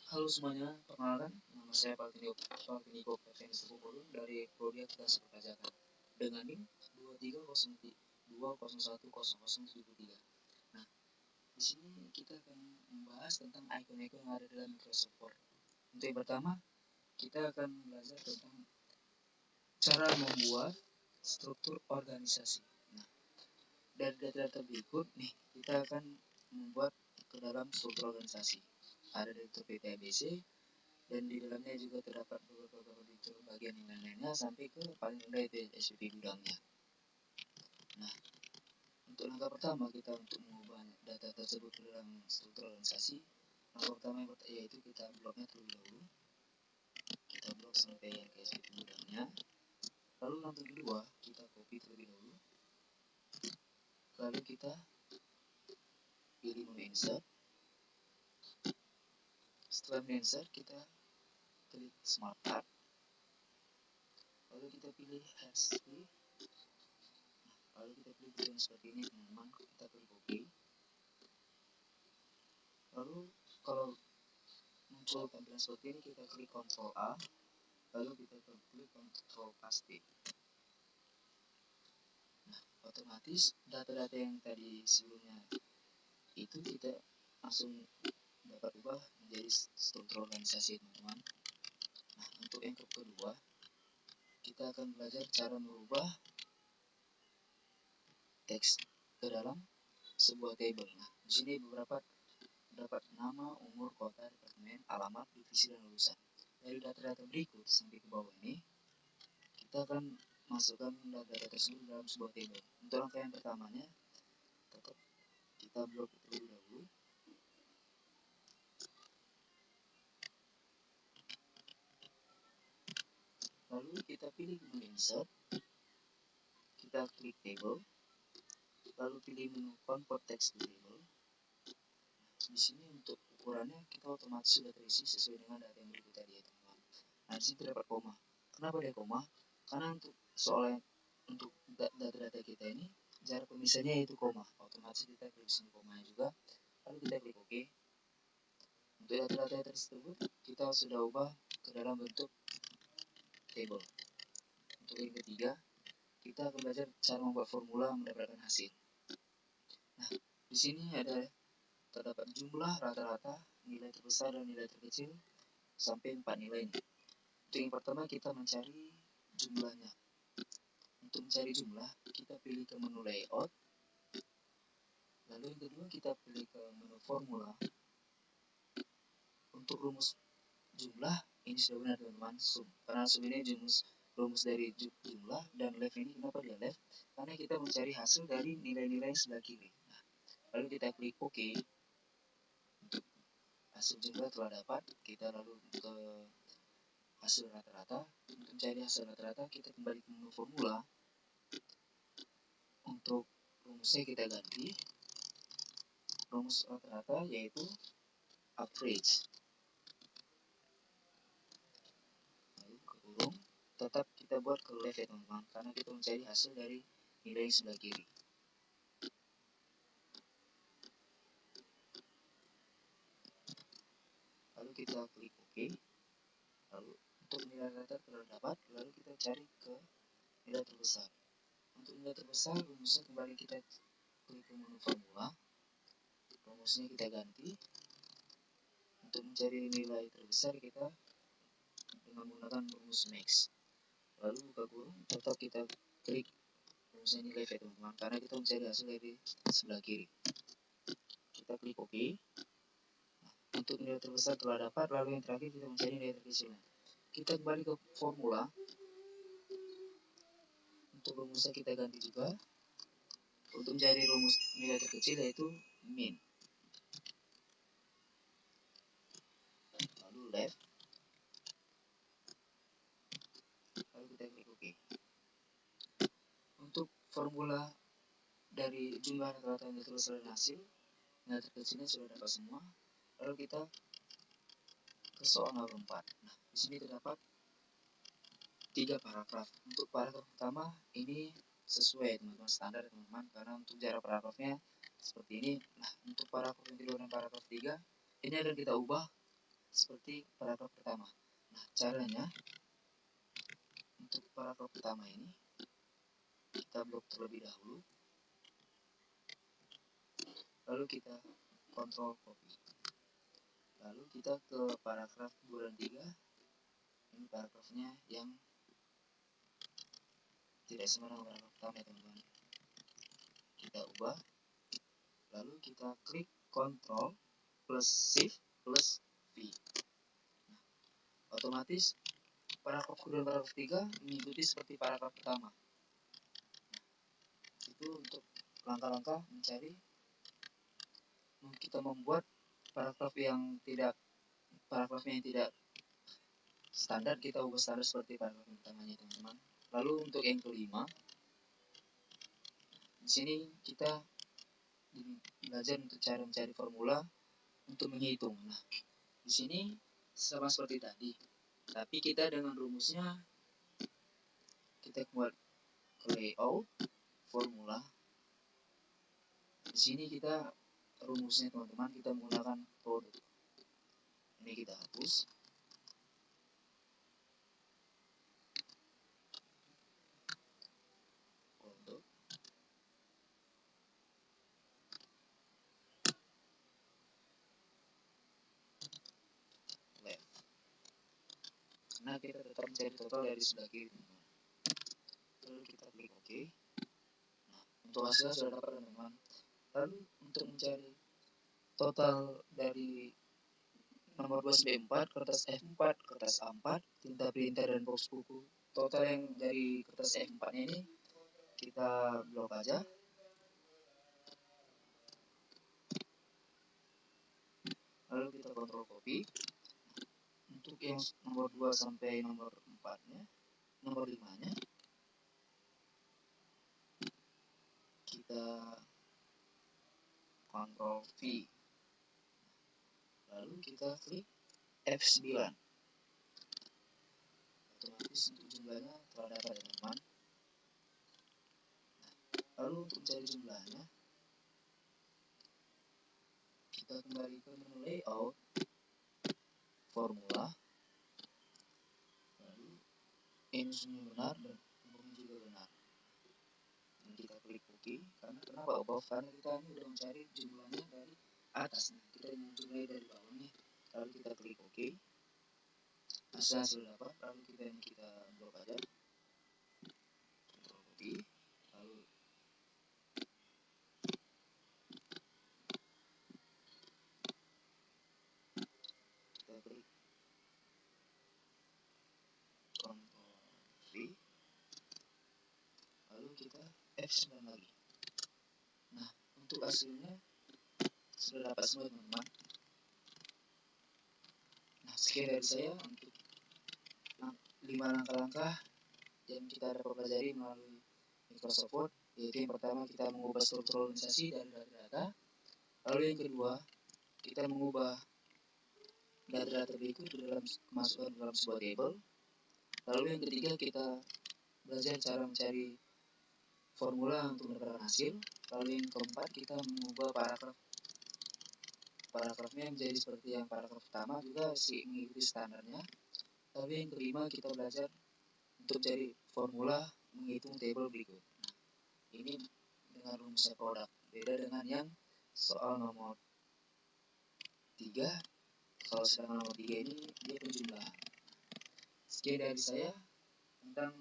Halo semuanya, perkenalkan, nama saya Paltiniko Fevenius Tepupulu dari Prodi Akuntansi Perpajakan dengan NIM 23012010073. Nah, di sini kita akan membahas tentang icon-icon yang ada dalam Microsoft Word. Untuk yang pertama, kita akan belajar tentang cara membuat struktur organisasi. Nah, dari data-data berikut nih, kita akan membuat ke dalam struktur organisasi. Ada direktur PPABC, dan di dalamnya juga terdapat beberapa fitur bagian yang lain-lainnya sampai ke paling rendah itu SPP gudangnya. Nah, untuk langkah pertama kita untuk mengubah data tersebut ke dalam struktur organisasi, langkah pertama yaitu kita bloknya terlebih dahulu. Kita blok sampai ke SPP gudangnya. Lalu langkah kedua kita copy terlebih dahulu. Lalu kita pilih menu insert. Setelah menu insert kita klik smart tab. Lalu kita pilih hashtag. Lalu kita pilih tujuan seperti ini teman-teman, kita klik OK. Lalu kalau muncul tampilan seperti ini kita klik Ctrl A, lalu kita klik Ctrl paste. Nah, otomatis data-data yang tadi sebelumnya itu kita langsung dapat ubah menjadi struktur organisasi teman-teman. Nah, untuk yang kedua kita akan belajar cara merubah teks ke dalam sebuah table. Nah, di sini beberapa dapat nama, umur, kota, departemen, alamat, divisi, dan lulusan. Dari data-data berikut sampai ke bawah ini, kita akan masukkan data-data tersebut dalam sebuah table. Untuk langkah yang pertamanya, tetap kita blok terlebih dahulu. Lalu kita pilih menu insert, kita klik table, lalu pilih menu convert text to table. Di sini untuk ukurannya kita otomatis sudah terisi sesuai dengan data yang berikut tadi ya teman-teman. Nah, di sini terdapat koma. Kenapa ada koma? Karena untuk data-data kita ini jarak pemisahnya yaitu koma. Otomatis kita klik sini komanya juga. Lalu kita klik OK. Untuk data-data tersebut kita sudah ubah ke dalam bentuk table. Untuk yang ketiga, kita akan belajar cara membuat formula mendapatkan hasil. Nah, di sini terdapat jumlah rata-rata, nilai terbesar dan nilai terkecil sampai 4 nilai. Untuk yang pertama kita mencari jumlahnya. Untuk mencari jumlah, kita pilih ke menu layout. Lalu yang kedua kita pilih ke menu formula. Untuk rumus jumlah ini sudah benar teman-teman, sum. Karena sum ini rumus dari jumlah, dan left ini kenapa dia left? Karena kita mencari hasil dari nilai-nilai sebelah kiri. Nah, lalu kita klik OK. Untuk hasil jumlah telah dapat, kita lalu ke hasil rata-rata. Untuk mencari hasil rata-rata kita kembali ke menu formula. Untuk rumusnya kita ganti rumus rata-rata yaitu average. Lalu ke kurung, tetap kita buat ke left ya teman-teman, karena kita mencari hasil dari nilai yang sebelah kiri. Lalu kita klik OK. Lalu untuk nilai rata telah dapat, lalu kita cari ke nilai terbesar. Untuk nilai terbesar, rumusnya kembali kita klik ke menu formula. Rumusnya kita ganti. Untuk mencari nilai terbesar kita dengan menggunakan rumus max. Lalu buka kurung, tetap kita klik rumusnya nilai ya teman-teman, karena kita mencari hasil dari sebelah kiri. Kita klik OK. Nah, untuk nilai terbesar telah dapat, lalu yang terakhir kita mencari nilai terkecil. Kita kembali ke formula. Untuk rumusnya kita ganti juga. Untuk mencari rumus nilai terkecil yaitu min. Lalu left. Lalu kita klik OK. Untuk formula dari jumlah rata-rata yang terbesar dan hasil, nilai terkecilnya sudah dapat semua. Lalu kita ke soal nomor 4. Nah, di sini terdapat 3 paragraf. Untuk paragraf pertama ini sesuai teman-teman, standar teman-teman, karena untuk jarak paragrafnya seperti ini. Nah, untuk paragraf yang kedua dan paragraf 3 ini akan kita ubah seperti paragraf pertama. Nah, caranya untuk paragraf pertama ini kita blok terlebih dahulu, lalu kita kontrol copy, lalu kita ke paragraf 2 dan 3. Ini paragrafnya yang tidak sama dengan paragraf pertama ya teman-teman. Kita ubah, lalu kita klik Ctrl plus Shift plus V. Nah, otomatis paragraf kedua dan paragraf 3 mengikuti seperti paragraf pertama. Nah, itu untuk langkah-langkah mencari kita membuat paragrafnya yang tidak standar, kita ubah standar seperti paragraf pertamanya teman-teman. Lalu untuk yang kelima, di sini kita belajar untuk cara mencari formula untuk menghitung. Nah, di sini sama seperti tadi, tapi kita dengan rumusnya kita buat ke layout formula. Di sini kita rumusnya teman-teman, kita menggunakan produk. Ini kita hapus. Produk. Left. Nah, kita tetap mencari total dari sebelah kiri teman-teman. Lalu kita klik OK. Nah, untuk hasilnya sudah dapat teman-teman. Lalu untuk mencari total dari nomor 2 sampai 4, kertas F4, kertas A4, tinta printer dan box buku. Total yang dari kertas F4 nya ini kita blok aja. Lalu kita kontrol copy. Untuk yang nomor 2 sampai nomor 4 nya, nomor 5 nya kita kontrol V. Lalu kita klik F9. Otomatis untuk jumlahnya telah dapat ya teman-teman. Nah, lalu untuk mencari jumlahnya, kita kembali ke menu layout, formula, lalu ini semua benar dan ini juga benar. Dan kita klik OK. Karena kenapa above? Karena kita ini sudah mencari jumlahnya dari atas. Nah, kita ingin jumlahnya dari bawah nih. Lalu kita klik OK. Hasil dapat. Lalu kita blok aja. Kontrol copy. Lalu kita klik Ctrl V. Lalu kita F9 lagi. Nah, untuk hasilnya sudah dapat semua teman-teman. Nah, sekian dari saya untuk 5 langkah-langkah yang kita dapat pelajari melalui Microsoft Word. Yaitu yang pertama, kita mengubah struktur organisasi dari data. Lalu yang kedua, kita mengubah data-data berikut dalam masukkan dalam sebuah table. Lalu yang ketiga, kita belajar cara mencari formula untuk mendapatkan hasil. Lalu yang keempat, kita mengubah paragrafnya menjadi seperti yang paragraf pertama, juga mengikuti standarnya. Lalu yang kelima, kita belajar untuk cari formula menghitung table berikut. Nah, ini dengan rumusnya produk. Beda dengan yang soal nomor 3. Kalau sedang nomor 3 ini dia penjumlahan. Sekian dari saya tentang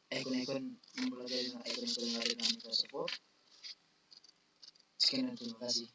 ikon-ikon, mempelajari dengan ikon-ikon yang ada dengan Microsoft Word. Sekian dan terima kasih.